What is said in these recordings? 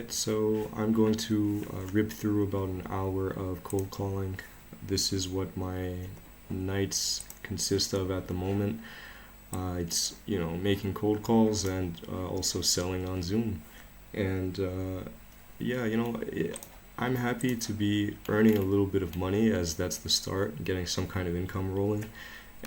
Alright, so I'm going to rip through about an hour of cold calling. This is what my nights consist of at the moment. It's, making cold calls and also selling on Zoom. And yeah, I'm happy to be earning a little bit of money as that's the start, getting some kind of income rolling.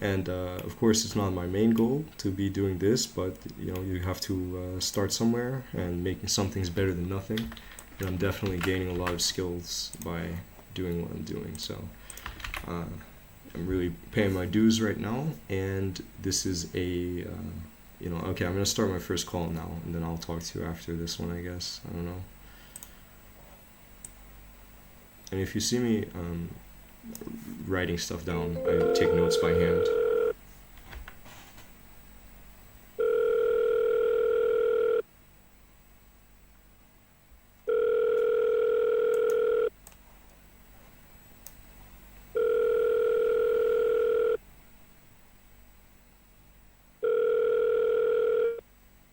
And of course, it's not my main goal to be doing this, but you have to start somewhere, and making something's better than nothing. And I'm definitely gaining a lot of skills by doing what I'm doing. So uh, I'm really paying my dues right now, and this is okay, I'm gonna start my first call now, and then I'll talk to you after this one, I guess. I don't know. And if you see me writing stuff down, I take notes by hand.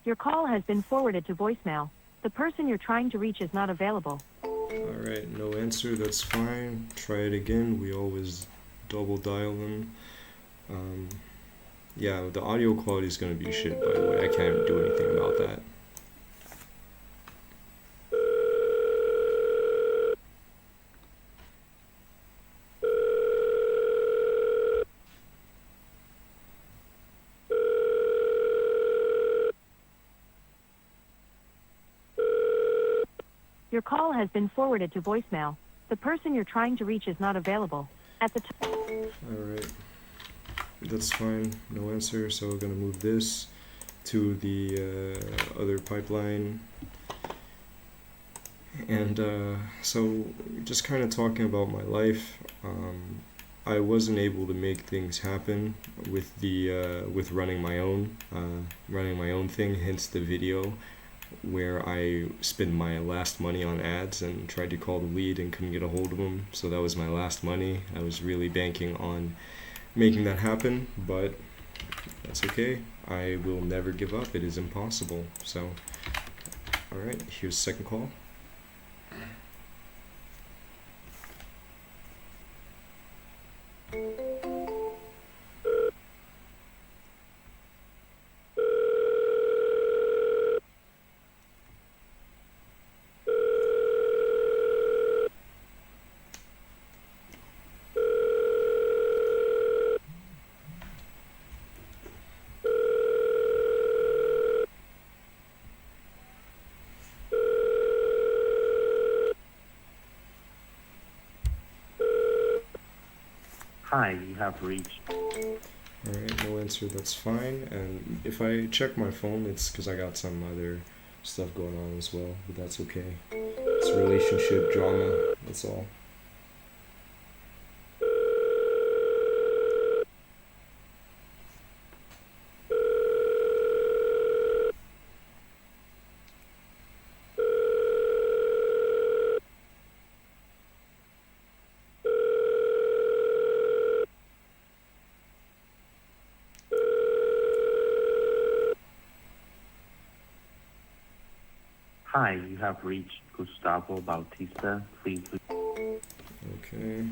Your call has been forwarded to voicemail. The person you're trying to reach is not available. Alright, no answer, that's fine. Try it again. We always double dial them. Um, yeah, the audio quality is going to be shit, by the way. I can't do anything about that. Your call has been forwarded to voicemail. The person you're trying to reach is not available. At the time. Alright, that's fine. No answer, so we're going to move this to the other pipeline. And so, just kind of talking about my life. I wasn't able to make things happen with with running my own thing. Hence the video where I spent my last money on ads and tried to call the lead and couldn't get a hold of him. So that was my last money. I was really banking on making that happen, but that's okay. I will never give up. It is impossible. So, all right, here's the second call. Hi, you have reached. Alright, no answer, that's fine. And if I check my phone, it's because I got some other stuff going on as well, but that's okay. It's relationship drama, that's all. Hi, you have reached Gustavo Bautista. Please. Okay.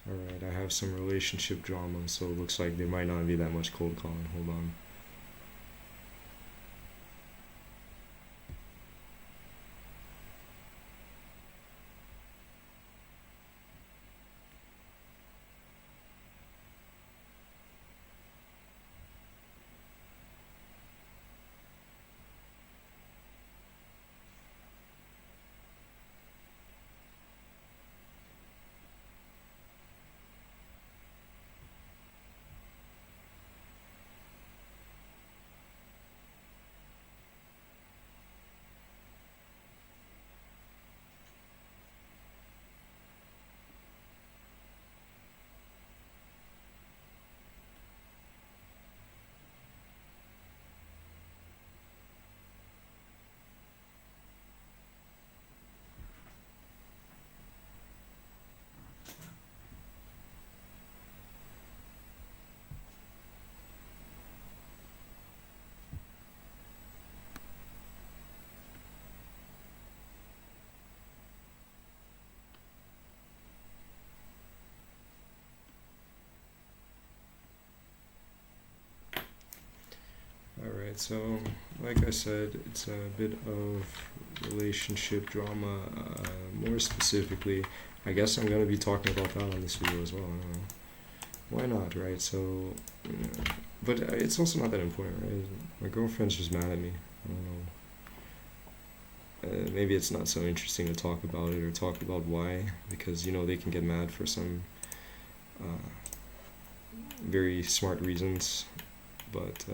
Alright, I have some relationship drama, so it looks like there might not be that much cold calling. Hold on. right, so like I said, it's a bit of relationship drama. More specifically, I guess I'm gonna be talking about that on this video as well. I don't know. Why not, right? So, but it's also not that important, right? My girlfriend's just mad at me. I don't know. Maybe it's not so interesting to talk about it or talk about why, because they can get mad for some uh, very smart reasons, but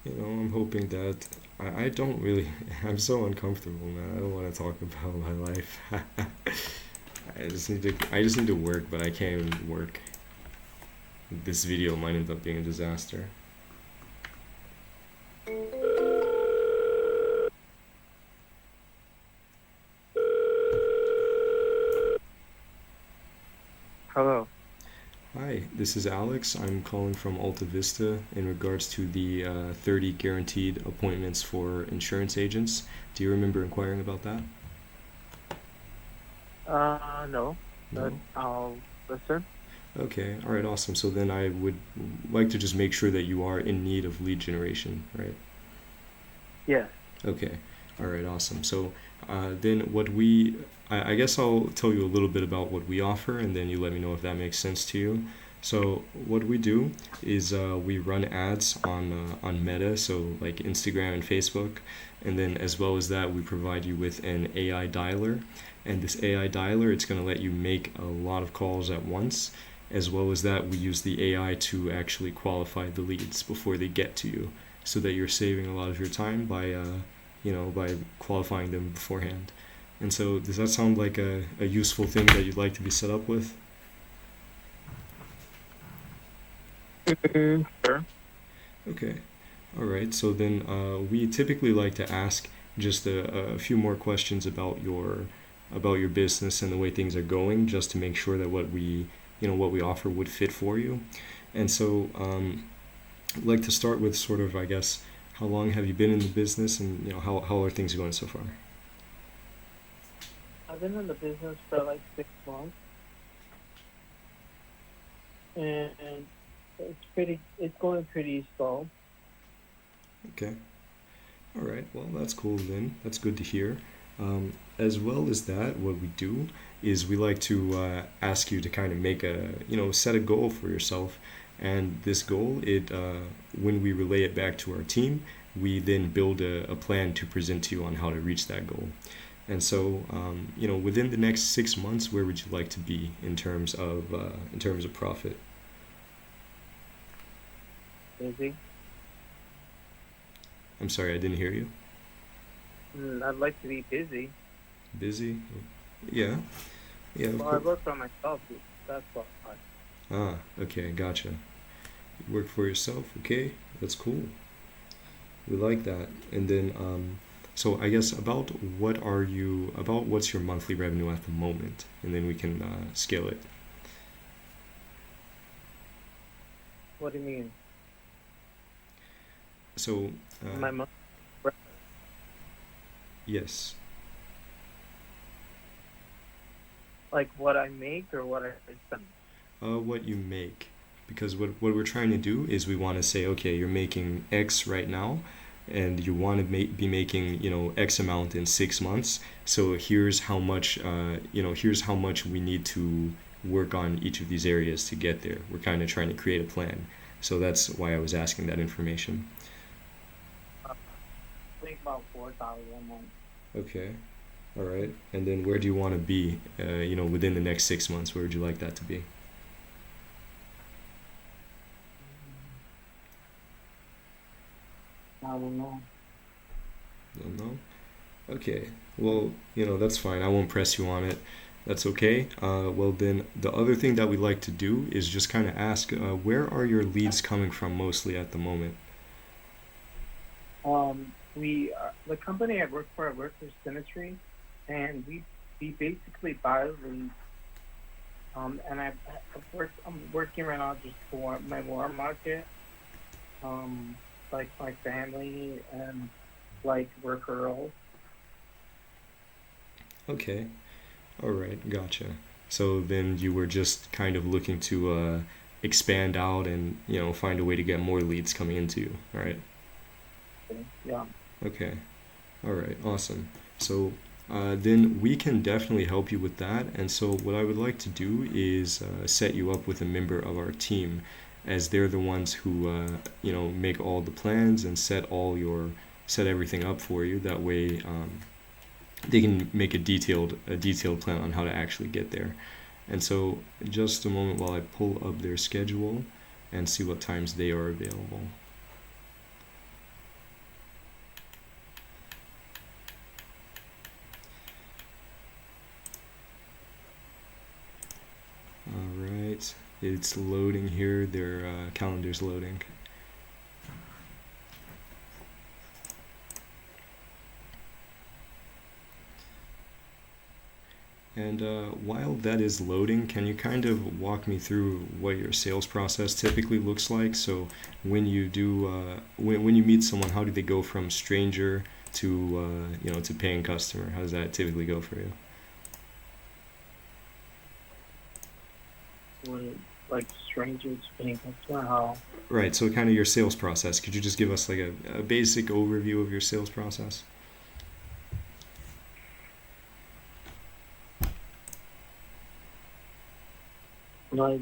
I'm hoping that I don't really. I'm so uncomfortable, man. I don't want to talk about my life. I just need to work, but I can't even work. This video might end up being a disaster. Hello. Hi, this is Alex. I'm calling from Alta Vista in regards to the 30 guaranteed appointments for insurance agents. Do you remember inquiring about that? No, but No? I'll listen. Okay, all right, awesome. So then I would like to just make sure that you are in need of lead generation, right? Yes. Okay, all right, awesome. So then I guess I'll tell you a little bit about what we offer, and then you let me know if that makes sense to you. So what we do is we run ads on Meta, so like Instagram and Facebook, and then as well as that, we provide you with an AI dialer, and this AI dialer, it's going to let you make a lot of calls at once. As well as that, we use the AI to actually qualify the leads before they get to you, so that you're saving a lot of your time by qualifying them beforehand. And so, does that sound like a useful thing that you'd like to be set up with? Sure. Okay. All right. So then, we typically like to ask just a few more questions about your business and the way things are going, just to make sure that what we offer would fit for you. And so, I'd like to start with sort of, I guess, how long have you been in the business, and how are things going so far? I've been in the business for like 6 months, and it's going pretty slow. Okay. All right. Well, that's cool then. That's good to hear. As well as that, what we do is we like to ask you to kind of set a goal for yourself. And this goal, when we relay it back to our team, we then build a plan to present to you on how to reach that goal. And so, within the next 6 months, where would you like to be in terms of profit? Busy. I'm sorry, I didn't hear you. I'd like to be busy. Busy? Yeah. Yeah, of Well, I course. work for myself. That's why. Ah, okay, gotcha. You work for yourself, okay? That's cool. We like that. And then, so I guess what's your monthly revenue at the moment, and then we can scale it. What do you mean? So, My month. yes. Like what I make or what I spend? What you make. Because what we're trying to do is we want to say, okay, you're making X right now, and you want to be making, X amount in 6 months. So here's how much we need to work on each of these areas to get there. We're kind of trying to create a plan. So that's why I was asking that information. I make about 4,000 a month. Okay. All right. And then where do you want to be, within the next 6 months? Where would you like that to be? I don't know. Don't know? Okay. Well, that's fine. I won't press you on it. That's okay. Well, then the other thing that we like to do is just kind of ask, where are your leads coming from mostly at the moment? The company I work for Symmetry, and we basically buy leads. And I'm working right now just for my warm market, like my family and like referrals. Okay. All right. Gotcha. So then you were just kind of looking to expand out and find a way to get more leads coming into you. All right. Yeah. Okay. All right. Awesome. So then we can definitely help you with that. And so what I would like to do is set you up with a member of our team, as they're the ones who make all the plans and set everything up for you. That way they can make a detailed plan on how to actually get there. And so just a moment while I pull up their schedule and see what times they are available. All right, it's loading here. Their calendar's loading. And while that is loading, can you kind of walk me through what your sales process typically looks like? So when you do, when you meet someone, how do they go from stranger to to paying customer? How does that typically go for you? When like strangers paying customer, how? Right. So kind of your sales process. Could you just give us like a basic overview of your sales process? Like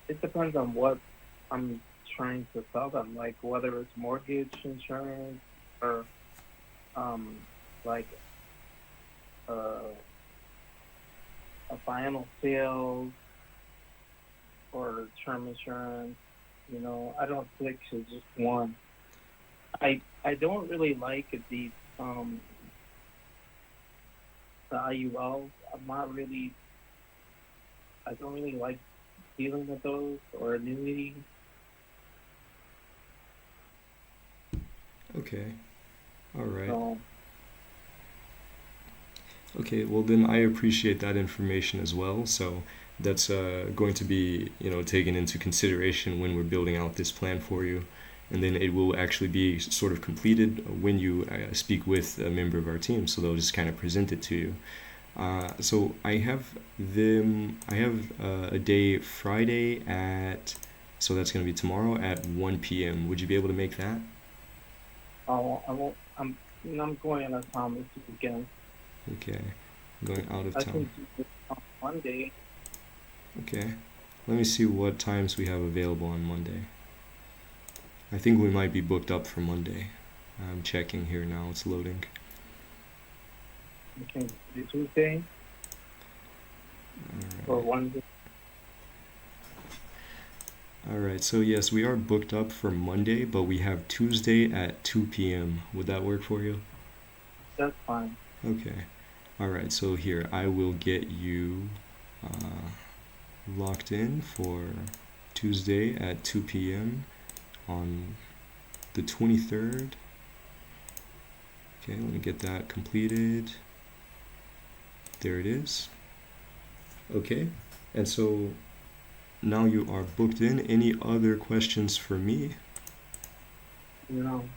it depends on what I'm trying to sell them. Like whether it's mortgage insurance or like uh, a final sale or term insurance. I don't stick to just one. I don't really like the IULs. I don't really like dealing with those or annuities. Okay. All right. So Okay, well then I appreciate that information as well. So that's going to be, taken into consideration when we're building out this plan for you. And then it will actually be sort of completed when you speak with a member of our team. So they'll just kind of present it to you. So I have a day Friday so that's going to be tomorrow at 1 p.m. Would you be able to make that? I won't. I'm going out of town this weekend. Okay, going out of I town. can do it on Monday. Okay, let me see what times we have available on Monday. I think we might be booked up for Monday. I'm checking here now, it's loading. We can do Tuesday or Wednesday. Alright, so yes, we are booked up for Monday, but we have Tuesday at 2 p.m. Would that work for you? That's fine. Okay. Alright, so here, I will get you locked in for Tuesday at 2 p.m. on the 23rd. Okay, let me get that completed. There it is. Okay, and so now you are booked in. Any other questions for me? No.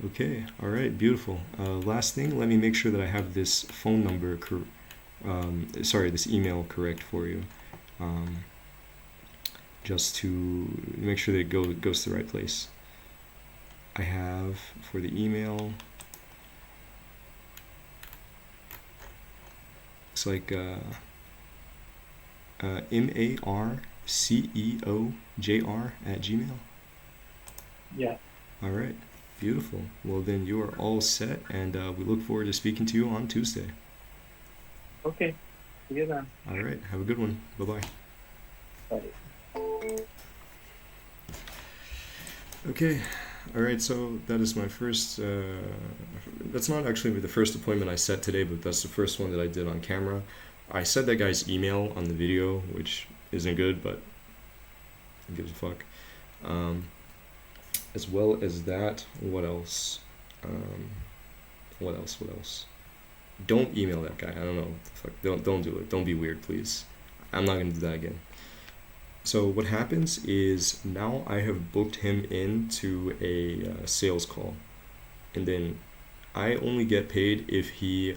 Okay, all right, beautiful. Last thing, let me make sure that I have this phone number, this email correct for you. Just to make sure that it goes to the right place. I have for the email, it's like marceojr@gmail. Yeah. All right, beautiful. Well, then you are all set, and we look forward to speaking to you on Tuesday. Okay. See you then. All right, have a good one. Bye-bye. Bye. Okay, all right, so that is my first, that's not actually the first appointment I set today, but that's the first one that I did on camera. I said that guy's email on the video, which isn't good, but who gives a fuck. As well as that, what else? What else? Don't email that guy. I don't know. Fuck. Don't do it. Don't be weird, please. I'm not gonna do that again. So what happens is now I have booked him into a sales call, and then I only get paid if he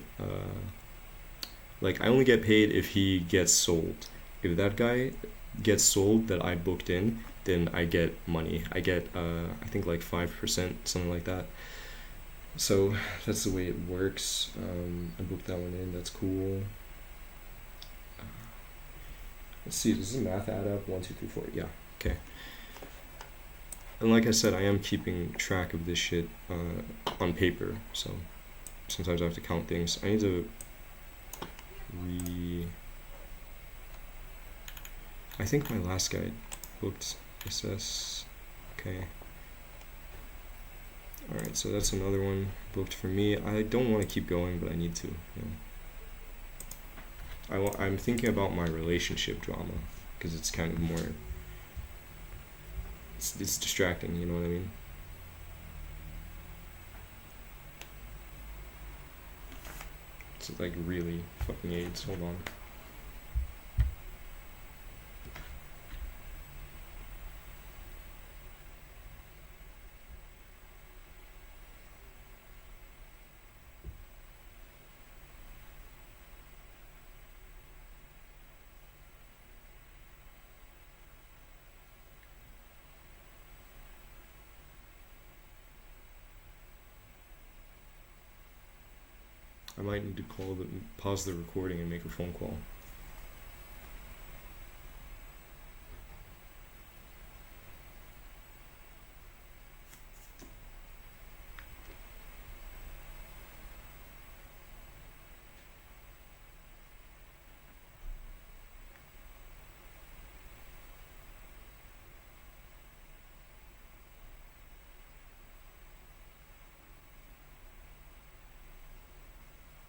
Like I only get paid if he gets sold. If that guy gets sold that I booked in, then I get money. I get I think like 5%, something like that. So that's the way it works. I booked that one in. That's cool. Let's see. Does the math add up? 1, 2, 3, 4. Yeah. Okay. And like I said, I am keeping track of this shit on paper. So sometimes I have to count things. I need to I think my last guy booked SS. Okay. Alright, so that's another one booked for me. I don't want to keep going, but I need to. You know. I'm thinking about my relationship drama because it's kind of more. It's distracting, you know what I mean? It's like really fucking AIDS. Hold on. I might need to pause the recording and make a phone call.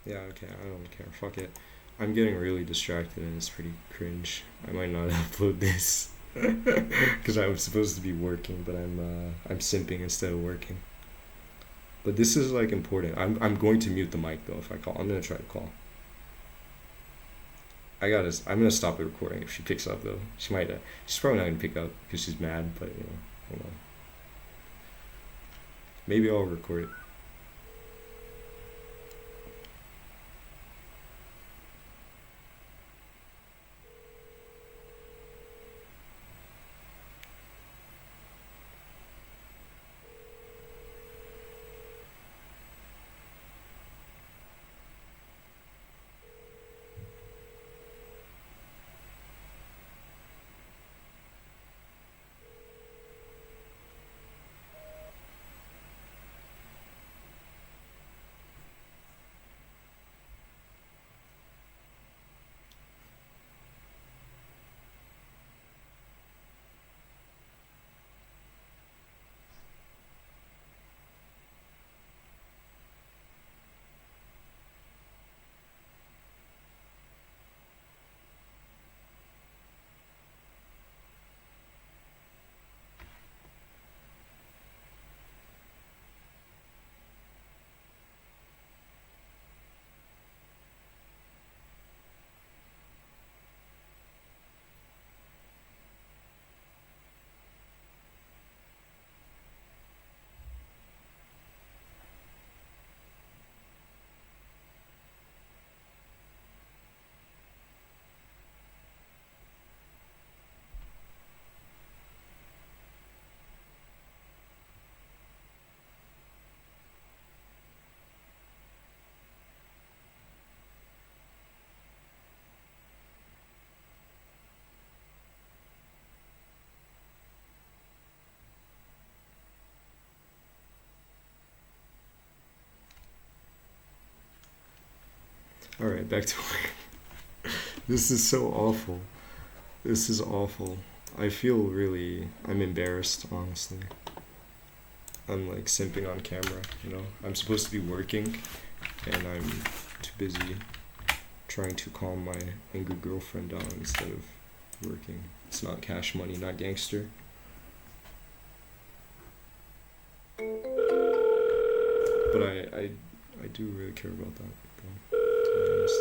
Yeah, okay, I don't care. Fuck it. I'm getting really distracted and it's pretty cringe. I might not upload this because I'm supposed to be working, but I'm simping instead of working. But this is like important. I'm going to mute the mic though if I call. I'm gonna try to call. I'm gonna stop the recording if she picks up though. She might. She's probably not gonna pick up because she's mad. But you know, hold on. Maybe I'll record it. All right, back to work. This is so awful. This is awful. I feel really. I'm embarrassed, honestly. I'm like simping on camera, you know? I'm supposed to be working, and I'm too busy trying to calm my angry girlfriend down instead of working. It's not Cash Money, not Gangster. But I do really care about that, though, to be honest.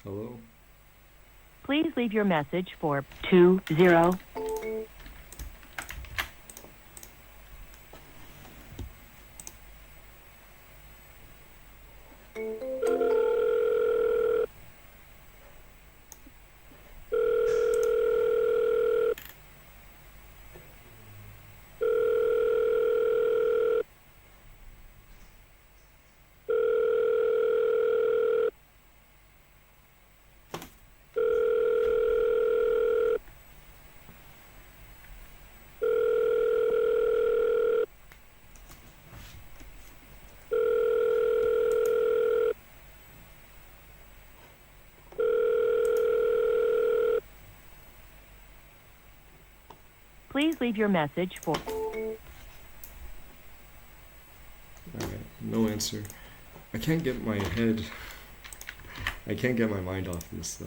Hello? Please leave your message for 20. Please leave your message for... Alright, no answer. I can't get my mind off this though.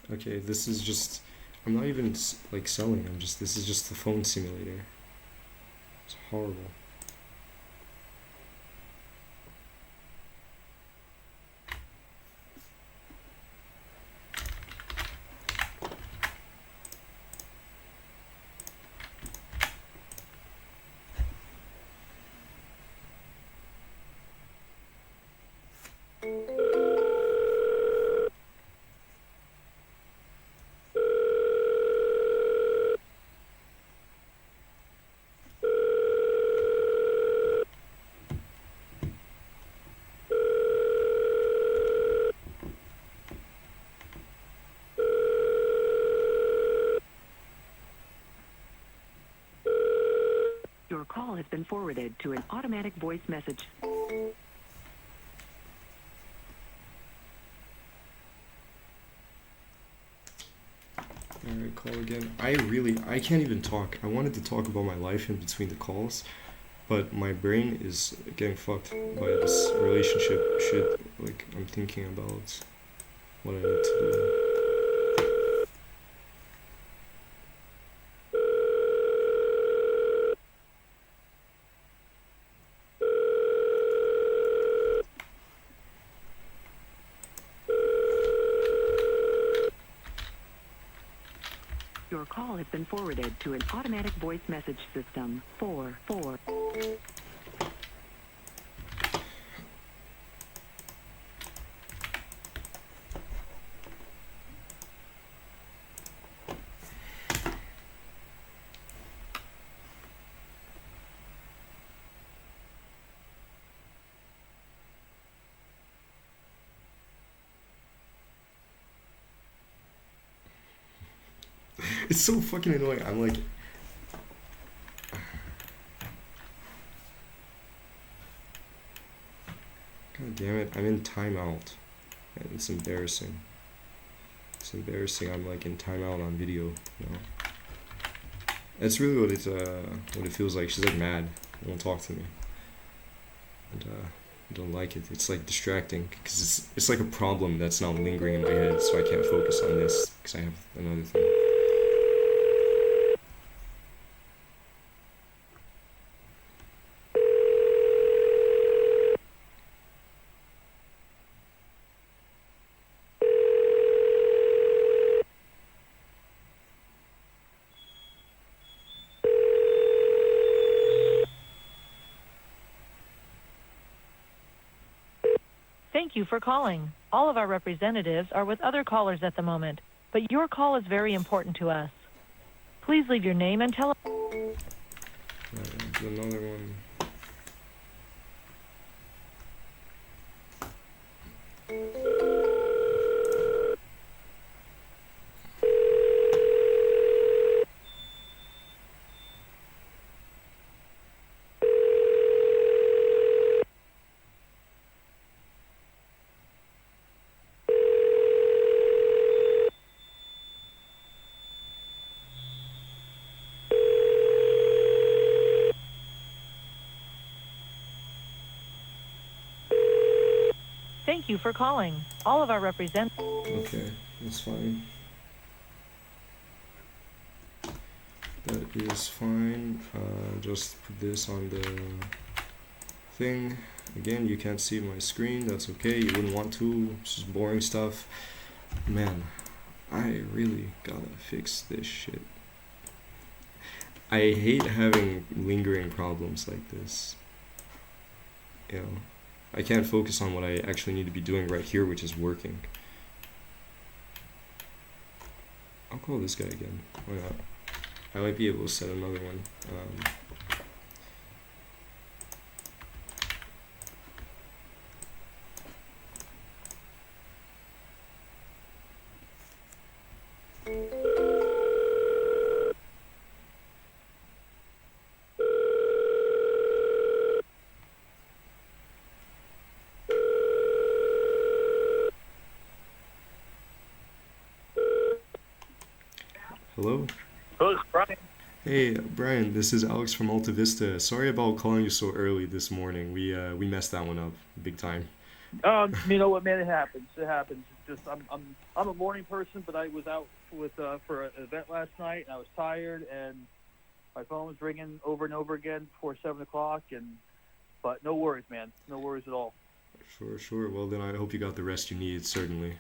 Okay, this is just, I'm not even like selling, this is just the phone simulator. It's horrible. Your call has been forwarded to an automatic voice message. Alright, call again. I can't even talk. I wanted to talk about my life in between the calls, but my brain is getting fucked by this relationship shit. Like, I'm thinking about what I need to do. Your call has been forwarded to an automatic voice message system. 4. It's so fucking annoying. I'm like, God damn it, I'm in timeout. And it's embarrassing. It's embarrassing. I'm like in timeout on video, you know. That's really what it feels like. She's like mad, won't talk to me, and I don't like it. It's like distracting because it's like a problem that's now lingering in my head, so I can't focus on this because I have another thing. Thank you for calling. All of our representatives are with other callers at the moment, but your call is very important to us. Please leave your name and Alright, another one. Thank you for calling. All of our representatives. Okay, that's fine. That is fine. Just put this on the thing. Again, you can't see my screen. That's okay. You wouldn't want to. It's just boring stuff. Man, I really gotta fix this shit. I hate having lingering problems like this. You know, I can't focus on what I actually need to be doing right here, which is working. I'll call this guy again. Why not? I might be able to set another one. Hello? Hello, Brian. Hey, Brian, this is Alex from Alta Vista. Sorry about calling you so early this morning. We messed that one up big time. You know what, man? It happens. It happens. It's just I'm a morning person, but I was out with for an event last night, and I was tired, and my phone was ringing over and over again before 7 o'clock. But no worries, man. No worries at all. Sure. Well, then I hope you got the rest you need, certainly.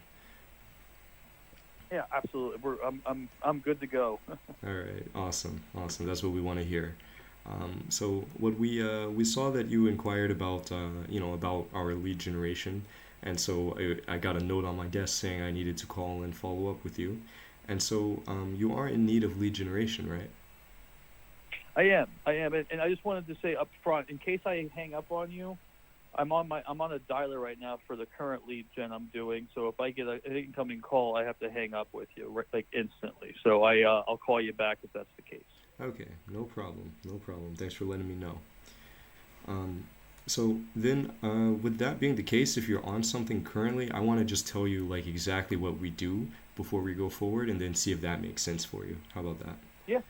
Yeah, absolutely. I'm good to go. All right, awesome. That's what we want to hear. So what we saw that you inquired about, about our lead generation, and so I got a note on my desk saying I needed to call and follow up with you, and so you are in need of lead generation, right? I am, and I just wanted to say up front, in case I hang up on you, I'm on a dialer right now for the current lead gen I'm doing. So if I get an incoming call, I have to hang up with you like instantly. So I'll call you back if that's the case. Okay, no problem. Thanks for letting me know. So then, with that being the case, if you're on something currently, I want to just tell you like exactly what we do before we go forward, and then see if that makes sense for you. How about that? Yeah,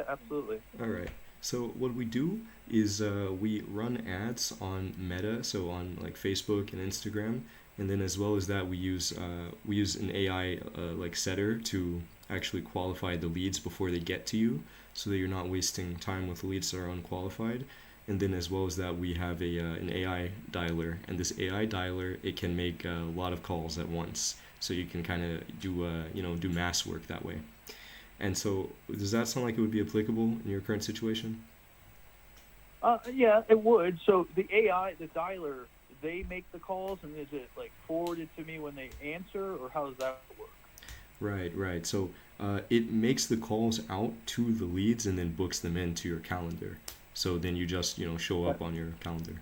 absolutely. All right. So what we do is we run ads on Meta, so on like Facebook and Instagram, and then as well as that we use an AI like setter to actually qualify the leads before they get to you, so that you're not wasting time with leads that are unqualified. And then as well as that we have an AI dialer, and this AI dialer, it can make a lot of calls at once, so you can kind of do mass work that way. And so, does that sound like it would be applicable in your current situation? Yeah, it would. So the AI, the dialer, they make the calls, and is it like forwarded to me when they answer, or how does that work? Right. So it makes the calls out to the leads and then books them into your calendar. So then you just show up on your calendar.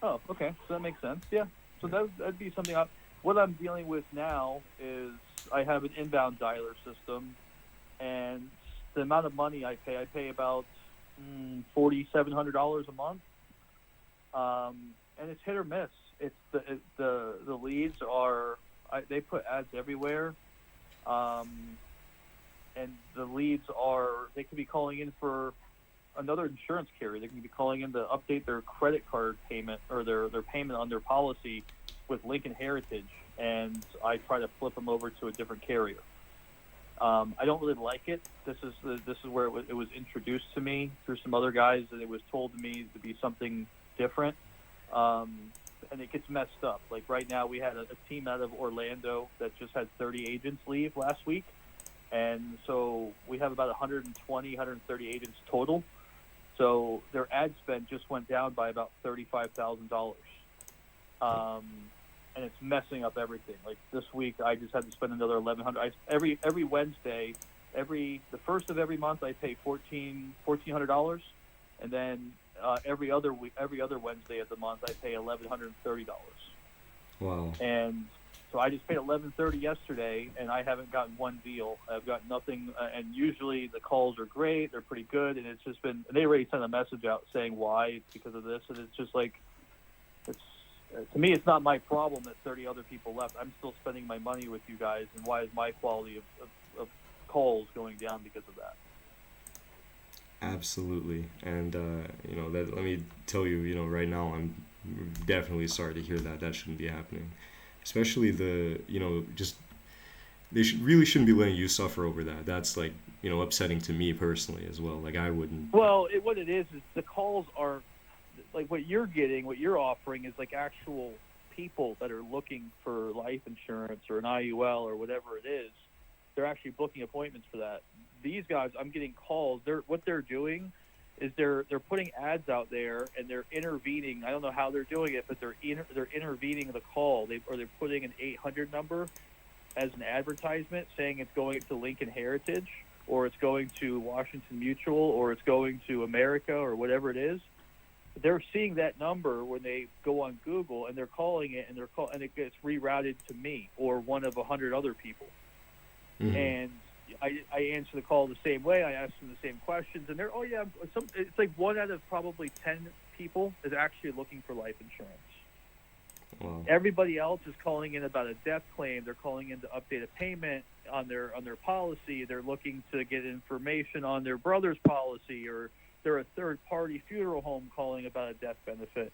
Oh, okay. So that makes sense. Yeah. So that'd be something. What I'm dealing with now is I have an inbound dialer system, and the amount of money I pay about $4,700 a month, and it's hit or miss. It's the leads are they put ads everywhere, and the leads they could be calling in for another insurance carrier. They can be calling in to update their credit card payment or their payment on their policy with Lincoln Heritage, and I try to flip them over to a different carrier. I don't really like it. This is where it was introduced to me through some other guys, and it was told to me to be something different. And it gets messed up. Like right now, we had a team out of Orlando that just had 30 agents leave last week, and so we have about 120, 130 agents total. So their ad spend just went down by about $35,000. And it's messing up everything. Like this week, I just had to spend another $1,100. Every Wednesday, the first of every month, I pay $1,400, and then every other Wednesday of the month, I pay $1,130. Wow. And so I just paid $1,130 yesterday, and I haven't gotten one deal. I've got nothing. And usually the calls are great; they're pretty good, and it's just been. They already sent a message out saying why it's because of this, and it's just like it's. To me, it's not my problem that 30 other people left. I'm still spending my money with you guys, and why is my quality of calls going down because of that? Absolutely. And let me tell you, right now I'm definitely sorry to hear that. That shouldn't be happening. Especially just they really shouldn't be letting you suffer over that. That's like, upsetting to me personally as well. Like I wouldn't. Well, what it is the calls are like what you're getting, what you're offering is like actual people that are looking for life insurance or an IUL or whatever it is. They're actually booking appointments for that. These guys, I'm getting calls. What they're doing is they're putting ads out there and they're intervening. I don't know how they're doing it, but they're intervening the call. They're putting an 800 number as an advertisement, saying it's going to Lincoln Heritage or it's going to Washington Mutual or it's going to America or whatever it is. They're seeing that number when they go on Google and they're calling it, and it gets rerouted to me or one of 100 other people. Mhm. And I answer the call the same way. I ask them the same questions, and it's like 1 out of probably 10 people is actually looking for life insurance. Wow. Everybody else is calling in about a death claim. They're calling in to update a payment on their policy. They're looking to get information on their brother's policy, or they're a third-party funeral home calling about a death benefit.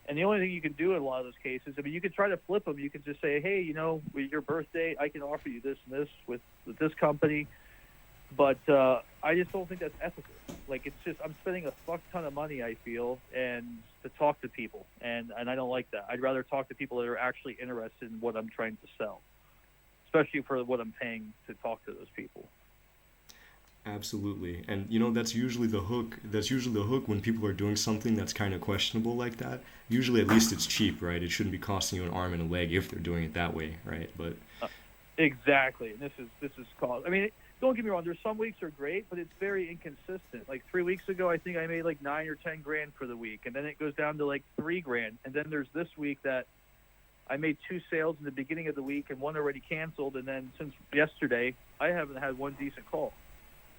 And the only thing you can do in a lot of those cases, I mean, you can try to flip them. You can just say, hey, with your birthday, I can offer you this and this with this company. But I just don't think that's ethical. Like, it's just, I'm spending a fuck ton of money, I feel, and to talk to people. And I don't like that. I'd rather talk to people that are actually interested in what I'm trying to sell, especially for what I'm paying to talk to those people. Absolutely. And that's usually the hook. When people are doing something that's kind of questionable like that. Usually at least it's cheap, right? It shouldn't be costing you an arm and a leg if they're doing it that way, right? But exactly. And this is cost. I mean, don't get me wrong, there's some weeks are great, but it's very inconsistent. Like 3 weeks ago, I think I made like 9 or 10 grand for the week, and then it goes down to like 3 grand. And then there's this week that I made 2 sales in the beginning of the week and 1 already canceled, and then since yesterday, I haven't had 1 decent call.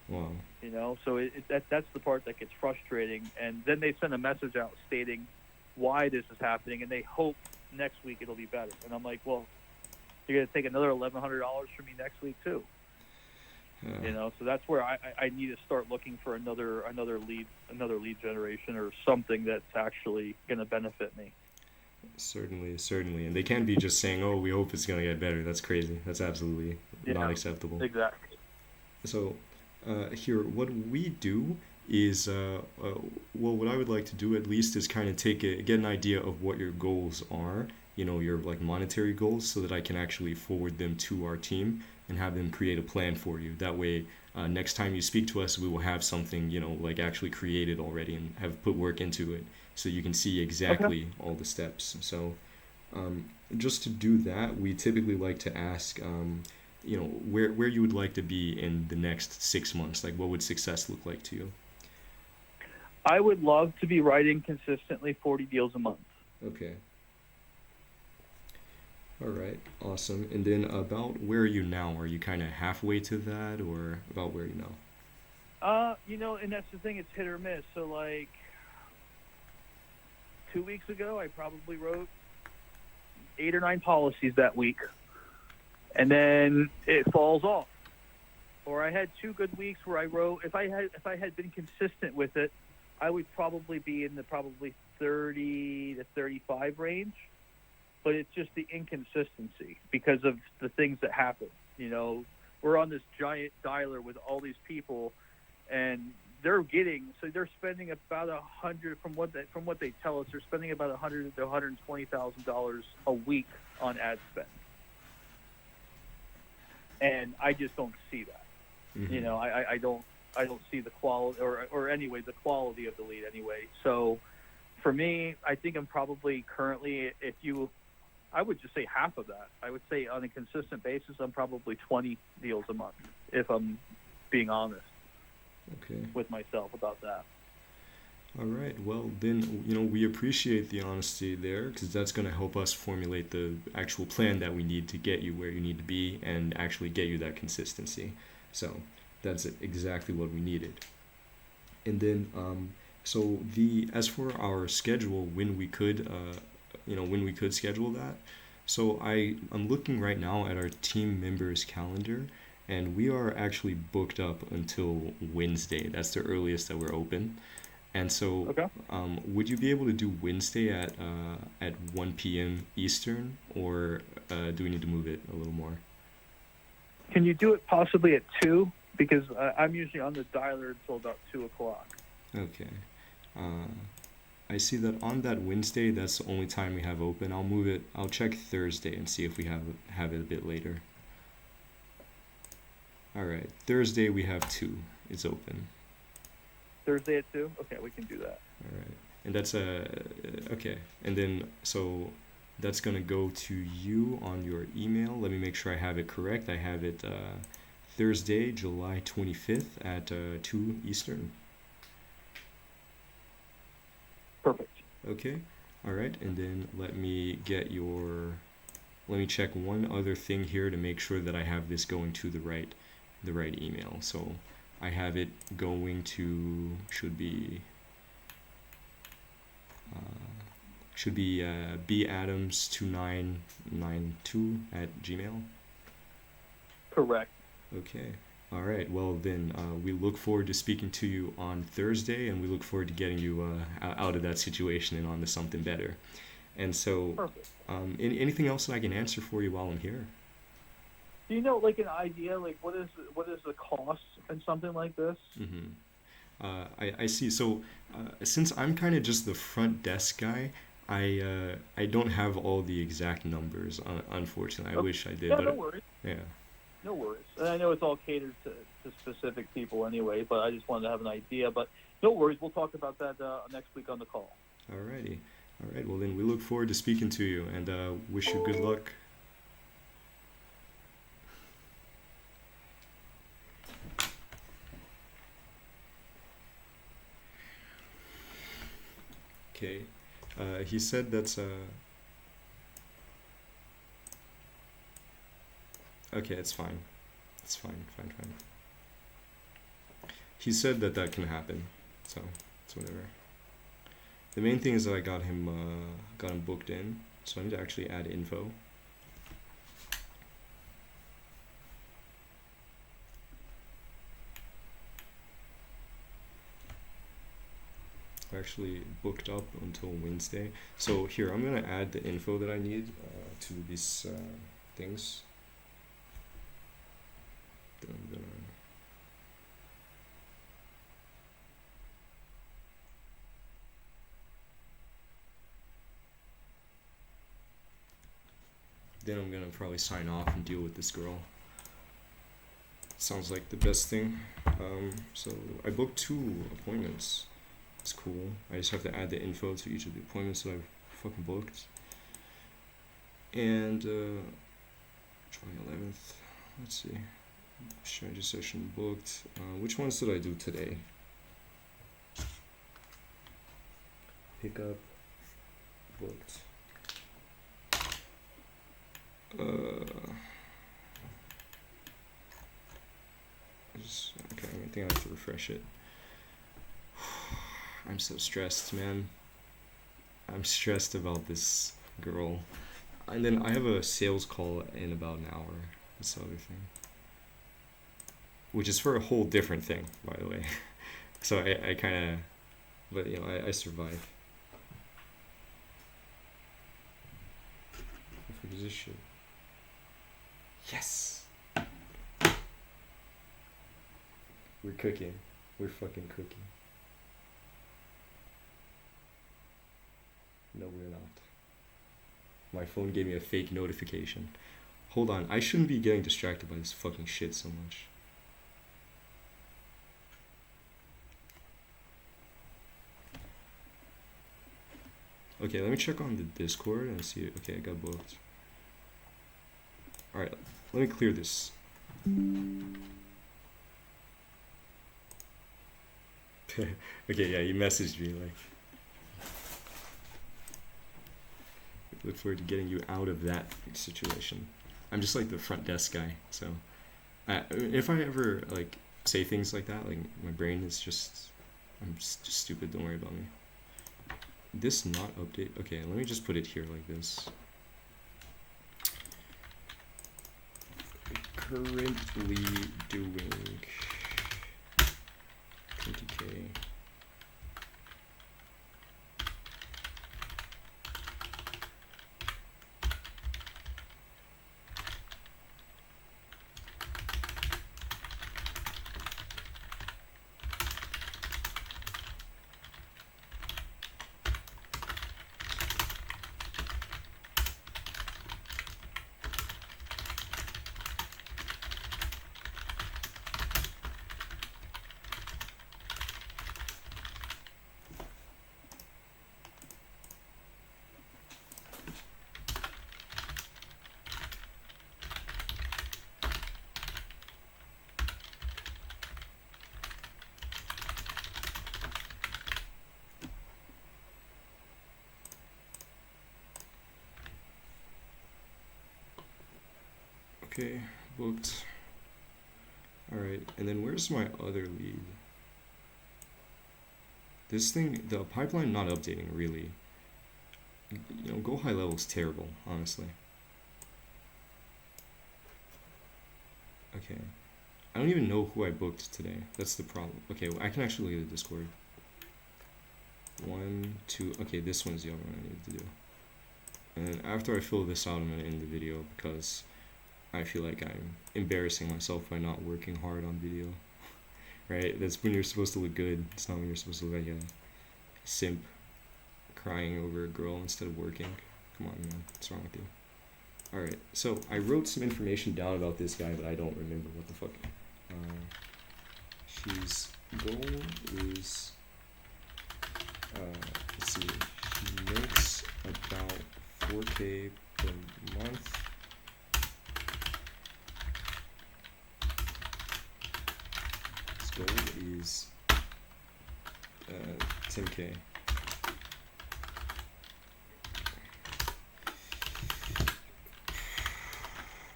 wow. So that's the part that gets frustrating. And then they send a message out stating why this is happening, and they hope next week it'll be better. And I'm like, well, you're going to take another $1,100 from me next week too. So that's where I need to start looking for another lead generation or something that's actually going to benefit me. Certainly. And they can't be just saying, oh, we hope it's going to get better. That's crazy. That's absolutely not acceptable. Exactly. So here, what we do is, what I would like to do at least is kind of get an idea of what your goals are, your like monetary goals, so that I can actually forward them to our team and have them create a plan for you. That way, next time you speak to us, we will have something, like actually created already and have put work into it, so you can see exactly all the steps. So just to do that, we typically like to ask, where you would like to be in the next 6 months. Like, what would success look like to you? I would love to be writing consistently 40 deals a month. Okay. All right, awesome. And then about where are you now? Are you kind of halfway to that, or about where are you now? And that's the thing, it's hit or miss. So like 2 weeks ago, I probably wrote 8 or 9 policies that week, and then it falls off. Or I had 2 good weeks where I wrote, if I had been consistent with it, I would probably be in the 30 to 35 range. But it's just the inconsistency because of the things that happen. We're on this giant dialer with all these people, and they're spending about $100 from what they tell us. They're spending about $100,000 to $120,000 a week on ad spend, and I just don't see that. Mm-hmm. I don't see the quality, or anyway, the quality of the lead anyway. So for me, I think I'm probably currently, I would just say half of that. I would say on a consistent basis, I'm probably 20 deals a month, if I'm being honest with myself about that. All right. Well, then, we appreciate the honesty there, because that's going to help us formulate the actual plan that we need to get you where you need to be and actually get you that consistency. So that's exactly what we needed. And then, as for our schedule, when we could schedule that. So I'm looking right now at our team members' calendar, and we are actually booked up until Wednesday. That's the earliest that we're open. And so, Okay. would you be able to do Wednesday at 1 p.m. Eastern, or do we need to move it a little more? Can you do it possibly at 2? Because I'm usually on the dialer until about 2 o'clock. Okay. I see that on that Wednesday, that's the only time we have open. I'll move it. I'll check Thursday and see if we have it a bit later. All right. Thursday we have 2. It's open. Thursday at 2? Okay, we can do that. All right. And that's okay. And then so that's gonna go to you on your email. Let me make sure I have it correct. I have it Thursday, July 25th at 2 Eastern. Perfect. Okay. All right. And then let me check one other thing here to make sure that I have this going to the right email. So I have it going to should be badams2992 at Gmail. Correct. Okay. All right. Well, then we look forward to speaking to you on Thursday, and we look forward to getting you out of that situation and onto something better. And so, Perfect. anything else that I can answer for you while I'm here? Do you know, like, an idea, like, what is the cost and something like this? Mm-hmm. I see. So, since I'm kind of just the front desk guy, I don't have all the exact numbers. Unfortunately, I Okay. wish I did. Yeah, But no worries. yeah. No worries. And I know it's all catered to specific people anyway, but I just wanted to have an idea. But no worries. We'll talk about that next week on the call. Alrighty. All right. Well, then we look forward to speaking to you, and wish you good luck. Okay. He said that's okay, it's fine. It's fine. He said that can happen, so it's whatever. The main thing is that I got him booked in, so I need to actually add info. We're actually booked up until Wednesday. So here, I'm gonna add the info that I need to these things. Then I'm gonna probably sign off and deal with this girl. Sounds like the best thing. So I booked 2 appointments. It's cool. I just have to add the info to each of the appointments that I've fucking booked. And July 11th. Let's see. Stranger session booked. Which ones did I do today? Pickup booked. Okay, I think I have to refresh it. I'm so stressed, man. I'm stressed about this girl. And then I have a sales call in about an hour. That's the other thing. Which is for a whole different thing, by the way. So I kind of, but you know, I survive. What the fuck is this shit? Yes! We're cooking. We're fucking cooking. No, we're not. My phone gave me a fake notification. Hold on, I shouldn't be getting distracted by this fucking shit so much. Okay, let me check on the Discord and see. Okay, I got booked. Alright, let me clear this. Okay, yeah, you messaged me like. Look forward to getting you out of that situation. I'm just like the front desk guy, so if I ever like say things like that, like my brain is just, I'm just stupid. Don't worry about me. This not update. Okay, let me just put it here like this. Currently doing 20K Okay, booked. Alright, and then where's my other lead? This thing, the pipeline not updating really. You know, go high level is terrible, honestly. Okay. I don't even know who I booked today. That's the problem. Okay, well, I can actually look at the Discord. 1, 2, okay, this one's the other one I need to do. And then after I fill this out, I'm gonna end the video because I feel like I'm embarrassing myself by not working hard on video. Right? That's when you're supposed to look good. It's not when you're supposed to look like a simp crying over a girl instead of working. Come on, man. What's wrong with you? Alright, so I wrote some information down about this guy, but I don't remember what the fuck. His goal is, let's see, he makes about 4K per month. His goal is 10K.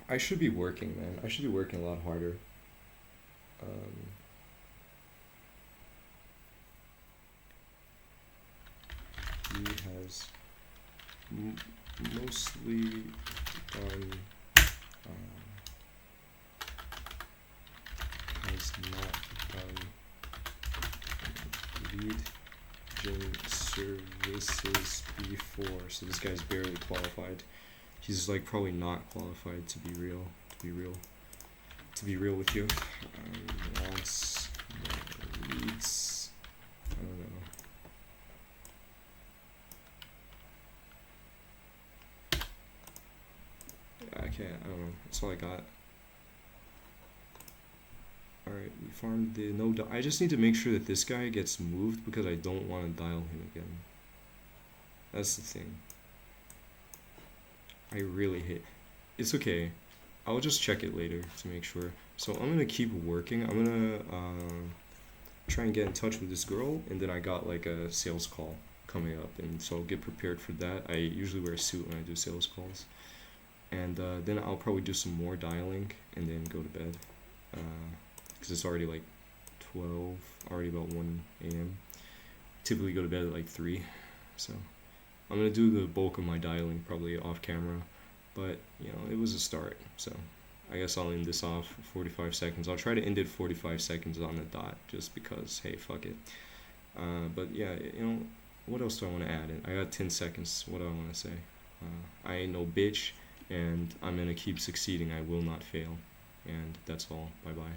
I should be working, man. I should be working a lot harder. He has mostly done, has not done lead gen services before, so this guy's barely qualified. He's like probably not qualified to be real. To be real with you, wants more leads. I don't know. Okay, I don't know. That's all I got. Alright, we farmed the no. I just need to make sure that this guy gets moved because I don't want to dial him again. That's the thing. I really hate. It's okay. I'll just check it later to make sure. So I'm gonna keep working. I'm gonna try and get in touch with this girl, and then I got like a sales call coming up, and so I'll get prepared for that. I usually wear a suit when I do sales calls, and then I'll probably do some more dialing and then go to bed because it's already like 12, already about 1 a.m. Typically go to bed at like 3, so I'm gonna do the bulk of my dialing probably off camera, but you know, it was a start, so I guess I'll end this off 45 seconds. I'll try to end it 45 seconds on the dot just because, hey, fuck it. But yeah, you know, what else do I want to add in? I got 10 seconds. What do I want to say? I ain't no bitch, and I'm gonna keep succeeding. I will not fail, and that's all. Bye bye.